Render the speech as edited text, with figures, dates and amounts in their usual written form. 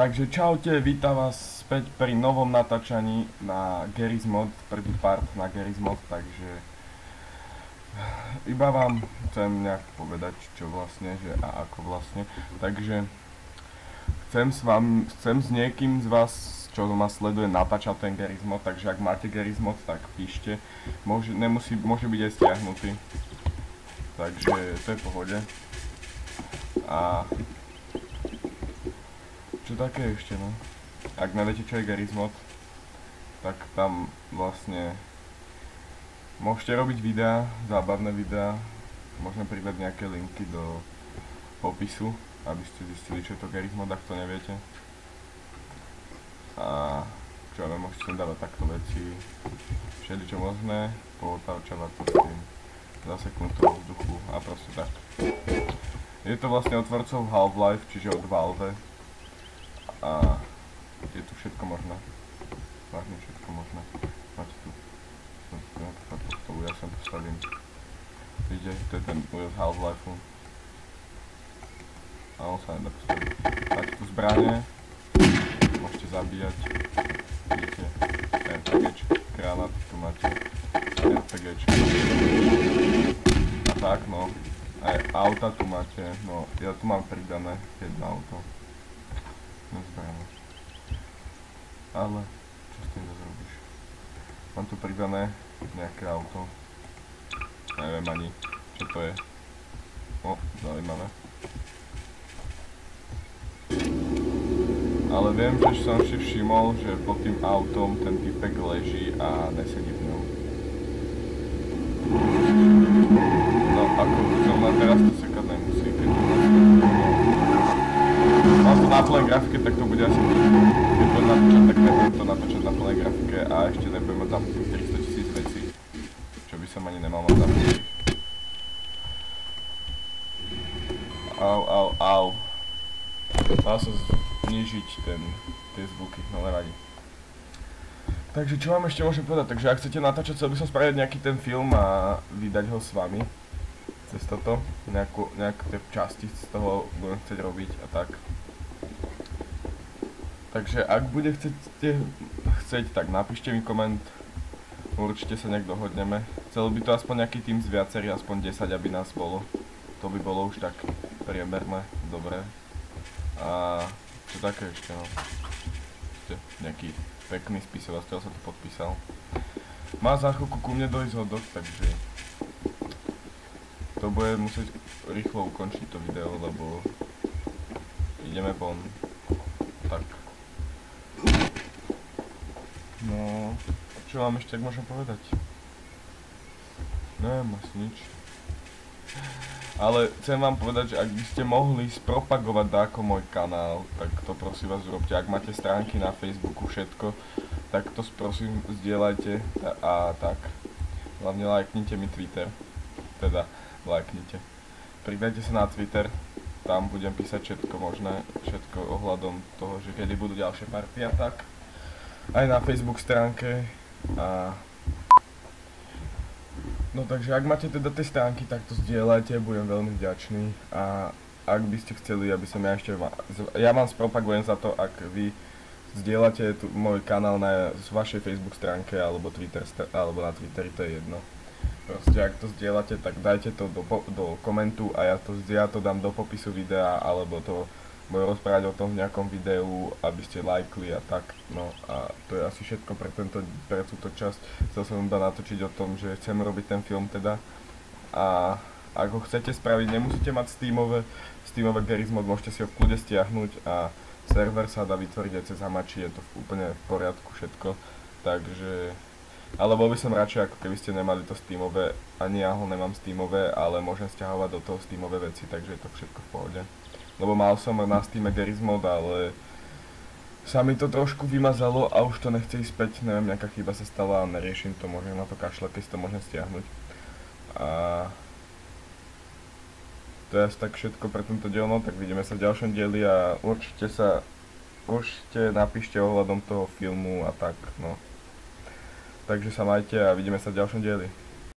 Takže čaute, vítam vás späť pri novom natáčaní na Garry's Mod, prvý part na Garry's Mod, takže iba vám chcem nejak povedať, čo vlastne, že a ako vlastne, takže chcem s niekým z vás, čo ma sleduje, natáčať ten Garry's Mod, takže ak máte Garry's Mod, tak píšte, môže byť aj stiahnutý, takže to je v pohode. A čo také ešte, no? Ak neviete, čo je Garry's Mod, tak tam vlastne môžete robiť videá, zábavné videá, môžem pridať nejaké linky do popisu, aby ste zistili, čo je to Garry's Mod, ak to neviete. A čo ja môžete sem dávať takto veci, všeličo možné, pootáčavať to s tým, zaseknúť to vo vzduchu a proste tak. Je to vlastne od tvorcov Half-Life, čiže od Valve. A je tu všetko možné. Vážne všetko možné. Máte tu. Ja sem postavím. Vidíte, to je ten môj z Half-Life. A on sa nedá postaviť. Máte tu zbranie. Môžete zabíjať. Vidíte, RPGčky, granáty tu máte. RPGčky. A tak no. Aj auta tu máte. No, ja tu mám pridané jedno auto. Nezbrané. Ale, čo s tým zrobíš? Mám tu pridané nejaké auto. Neviem ani, čo to je. O, zaujímavé. Ale viem, že som si všimol, že pod tým autom ten typek leží a nesedí v ňom. No, ako zrovna teraz to sekať nemusí, keď to mám to na plnej grafike, tak to bude asi keď to natáčať, tak nebudem to natáčať na plnej grafike a ešte nebudem mať zapnutých 300 000 vecí, čo by som ani nemal mať zapnutých. Au. Mal som znižiť tie zvuky, no nevadí. Takže čo vám ešte môžem povedať, takže ak chcete natáčať, chcel by som spraviť nejaký ten film a vydať ho s vami. Cez toto, nejaké tie časti z toho budem chcieť robiť a tak. Takže ak bude chcieť, tak napíšte mi koment, určite sa nejak dohodneme. Chcel by to aspoň nejaký tým z viacerých, aspoň 10, aby nás bolo. To by bolo už tak priemerné, dobré. A čo také ešte, no. Nejaký pekný spisovateľ sa to podpísal. Má za chvíľku ku mne dojsť hodok, takže to bude musieť rýchlo ukončiť to video, lebo ideme von. Tak. No, čo vám ešte môžem povedať? Neviem, asi nič. Ale chcem vám povedať, že ak by ste mohli spropagovať dáko môj kanál, tak to prosím vás urobte. Ak máte stránky na Facebooku, všetko, tak to prosím zdieľajte a tak. Hlavne lajknite mi Twitter. Teda, lajknite. Pridajte sa na Twitter, tam budem písať všetko možné, všetko ohľadom toho, že kedy budú ďalšie party a tak. Aj na Facebook stránke a... No takže ak máte teda tie stránky, tak to zdieľajte, budem veľmi vďačný a ak by ste chceli, aby som ja vám spropagujem za to, ak vy zdieľate môj kanál na vašej Facebook stránke alebo na Twitteri, to je jedno. Proste ak to zdieľate, tak dajte to do komentu a ja to dám do popisu videa alebo to budem rozprávať o tom v nejakom videu, aby ste lajkli a tak, no a to je asi všetko pre túto časť. Chcel som iba natočiť o tom, že chcem robiť ten film teda a ak ho chcete spraviť, nemusíte mať Steamové Garry's Mod, môžete si ho v kľude stiahnuť a server sa dá vytvoriť aj cez Hamachi, je to úplne v poriadku všetko, takže ale bol by som radšej, ako keby ste nemali to Steamové, ani ja ho nemám Steamové, ale môžem stiahovať do toho Steamové veci, takže je to všetko v pohode. Lebo mal som na Steame Garry's Mod, ale sa mi to trošku vymazalo a už to nechce ísť späť, neviem, nejaká chyba sa stala a neriešim to, môžem na to kašľať, keď si to môžem stiahnuť. A to je asi tak všetko pre tento diel, no, tak vidíme sa v ďalšom dieli a určite napíšte ohľadom toho filmu a tak, no. Takže sa majte a vidíme sa v ďalšom dieli.